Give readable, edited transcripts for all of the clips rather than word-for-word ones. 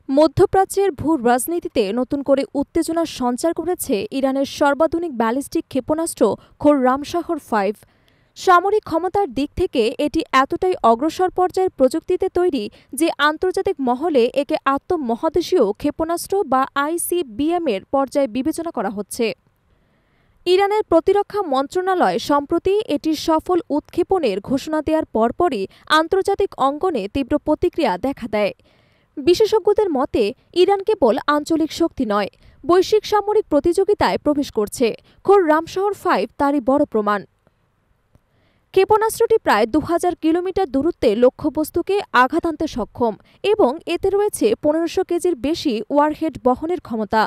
মধ্যপ্রাচ্যের ভূ রাজনীতিতে নতুন করে উত্তেজনার সঞ্চার করেছে ইরানের সর্বাধুনিক ব্যালিস্টিক ক্ষেপণাস্ত্র খোররামশাহর-5। সামরিক ক্ষমতার দিক থেকে এটি এতটাই অগ্রসর পর্যায়ের প্রযুক্তিতে তৈরি যে আন্তর্জাতিক মহলে একে আন্তঃমহাদেশীয় ক্ষেপণাস্ত্র বা আইসিবিএম-এর পর্যায়ে বিবেচনা করা হচ্ছে। ইরানের প্রতিরক্ষা মন্ত্রণালয় সম্প্রতি এটির সফল উৎক্ষেপণের ঘোষণা দেওয়ার পরপরই আন্তর্জাতিক অঙ্গনে তীব্র প্রতিক্রিয়া দেখা দেয়। বিশেষজ্ঞদের মতে ইরান কেবল আঞ্চলিক শক্তি নয়, বৈশ্বিক সামরিক প্রতিযোগিতায় প্রবেশ করছে। খোররামশাহর-5 তারই বড় প্রমাণ। ক্ষেপণাস্ত্রটি প্রায় ২০০০ কিলোমিটার দূরত্বে লক্ষ্যবস্তুকে আঘাত আনতে সক্ষম এবং এতে রয়েছে ১৫০০ কেজির বেশি ওয়ারহেড বহনের ক্ষমতা।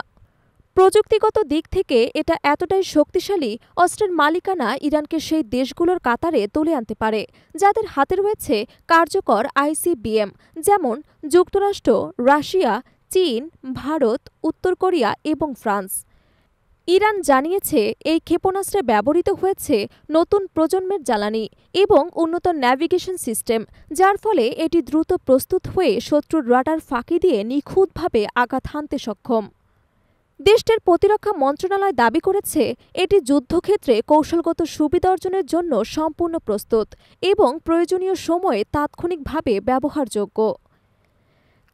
প্রযুক্তিগত দিক থেকে এটা এতটাই শক্তিশালী, অস্ত্রের মালিকানা ইরানকে সেই দেশগুলোর কাতারে তুলে আনতে পারে যাদের হাতে রয়েছে কার্যকর আইসিবিএম, যেমন যুক্তরাষ্ট্র, রাশিয়া, চীন, ভারত, উত্তর কোরিয়া এবং ফ্রান্স। ইরান জানিয়েছে এই ক্ষেপণাস্ত্রে ব্যবহৃত হয়েছে নতুন প্রজন্মের জ্বালানি এবং উন্নত ন্যাভিগেশন সিস্টেম, যার ফলে এটি দ্রুত প্রস্তুত হয়ে শত্রুর রাডার ফাঁকি দিয়ে নিখুঁতভাবে আঘাত হানতে সক্ষম। দেশটির প্রতিরক্ষা মন্ত্রণালয় দাবি করেছে এটি যুদ্ধক্ষেত্রে কৌশলগত সুবিধা অর্জনের জন্য সম্পূর্ণ প্রস্তুত এবং প্রয়োজনীয় সময়ে তাৎক্ষণিকভাবে ব্যবহারযোগ্য।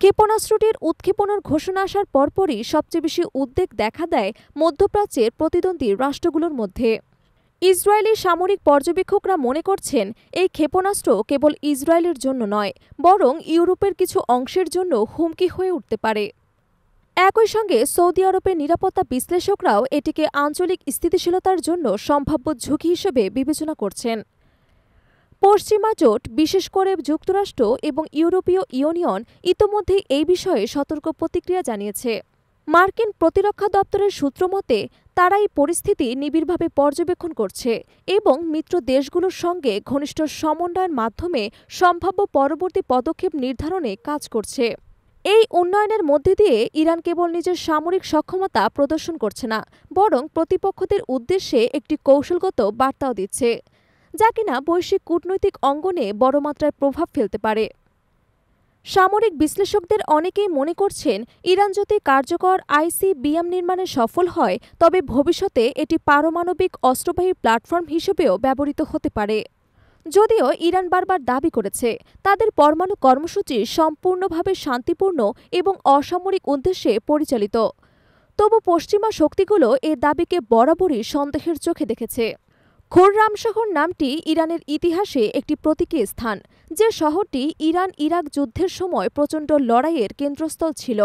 ক্ষেপণাস্ত্রটির উৎক্ষেপণের ঘোষণা আসার পরপরই সবচেয়ে বেশি উদ্বেগ দেখা দেয় মধ্যপ্রাচ্যের প্রতিদ্বন্দ্বী রাষ্ট্রগুলোর মধ্যে। ইসরায়েলি সামরিক পর্যবেক্ষকরা মনে করছেন এই ক্ষেপণাস্ত্র কেবল ইসরায়েলের জন্য নয়, বরং ইউরোপের কিছু অংশের জন্য হুমকি হয়ে উঠতে পারে। একই সঙ্গে সৌদি আরবের নিরাপত্তা বিশ্লেষকরাও এটিকে আঞ্চলিক স্থিতিশীলতার জন্য সম্ভাব্য ঝুঁকি হিসেবে বিবেচনা করছেন। পশ্চিমা জোট, বিশেষ করে যুক্তরাষ্ট্র এবং ইউরোপীয় ইউনিয়ন ইতোমধ্যেই এই বিষয়ে সতর্ক প্রতিক্রিয়া জানিয়েছে। মার্কিন প্রতিরক্ষা দপ্তরের সূত্র মতে তারা এই পরিস্থিতি নিবিড়ভাবে পর্যবেক্ষণ করছে এবং মিত্র দেশগুলোর সঙ্গে ঘনিষ্ঠ সমন্বয়ের মাধ্যমে সম্ভাব্য পরবর্তী পদক্ষেপ নির্ধারণে কাজ করছে। এই উন্নয়নের মধ্যে দিয়ে ইরান কেবল নিজের সামরিক সক্ষমতা প্রদর্শন করছে না, বরং প্রতিপক্ষদের উদ্দেশ্যে একটি কৌশলগত বার্তাও দিচ্ছে, যা কিনা বৈশ্বিক কূটনৈতিক অঙ্গনে বড় মাত্রায় প্রভাব ফেলতে পারে। সামরিক বিশ্লেষকদের অনেকেই মনে করছেন ইরান যদি কার্যকর আইসিবিএম নির্মাণে সফল হয় তবে ভবিষ্যতে এটি পারমাণবিক অস্ত্রবাহী প্ল্যাটফর্ম হিসেবেও ব্যবহৃত হতে পারে। যদিও ইরান বারবার দাবি করেছে তাদের পরমাণু কর্মসূচি সম্পূর্ণভাবে শান্তিপূর্ণ এবং অসামরিক উদ্দেশ্যে পরিচালিত, তবু পশ্চিমা শক্তিগুলো এ দাবিকে বরাবরই সন্দেহের চোখে দেখেছে। খোররামশাহর নামটি ইরানের ইতিহাসে একটি প্রতীকী স্থান, যে শহরটি ইরান-ইরাক যুদ্ধের সময় প্রচণ্ড লড়াইয়ের কেন্দ্রস্থল ছিল।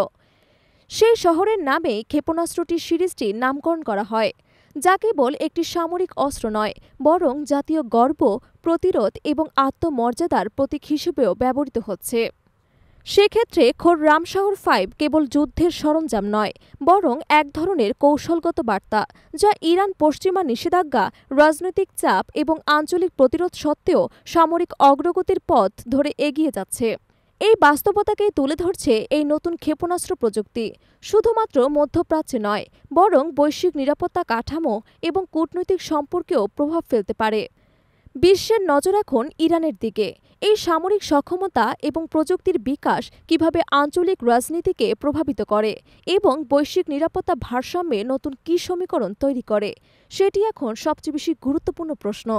সেই শহরের নামে ক্ষেপণাস্ত্রটির সিরিজটি নামকরণ করা হয়, যা কেবল একটি সামরিক অস্ত্র নয়, বরং জাতীয় গর্ব, প্রতিরোধ এবং আত্মমর্যাদার প্রতীক হিসেবেও ব্যবহৃত হচ্ছে। সেক্ষেত্রে খোররামশাহর-5 কেবল যুদ্ধের সরঞ্জাম নয়, বরং এক ধরনের কৌশলগত বার্তা, যা ইরান পশ্চিমা নিষেধাজ্ঞা, রাজনৈতিক চাপ এবং আঞ্চলিক প্রতিরোধ সত্ত্বেও সামরিক অগ্রগতির পথ ধরে এগিয়ে যাচ্ছে। এই বাস্তবতাকেই তুলে ধরছে এই নতুন ক্ষেপণাস্ত্র প্রযুক্তি, শুধুমাত্র মধ্যপ্রাচ্যে নয়, বরং বৈশ্বিক নিরাপত্তা কাঠামো এবং কূটনৈতিক সম্পর্কেও প্রভাব ফেলতে পারে। বিশ্বের নজর এখন ইরানের দিকে। এই সামরিক সক্ষমতা এবং প্রযুক্তির বিকাশ কিভাবে আঞ্চলিক রাজনীতিকে প্রভাবিত করে এবং বৈশ্বিক নিরাপত্তা ভারসাম্যে নতুন কী সমীকরণ তৈরি করে, সেটি এখন সবচেয়ে বেশি গুরুত্বপূর্ণ প্রশ্ন।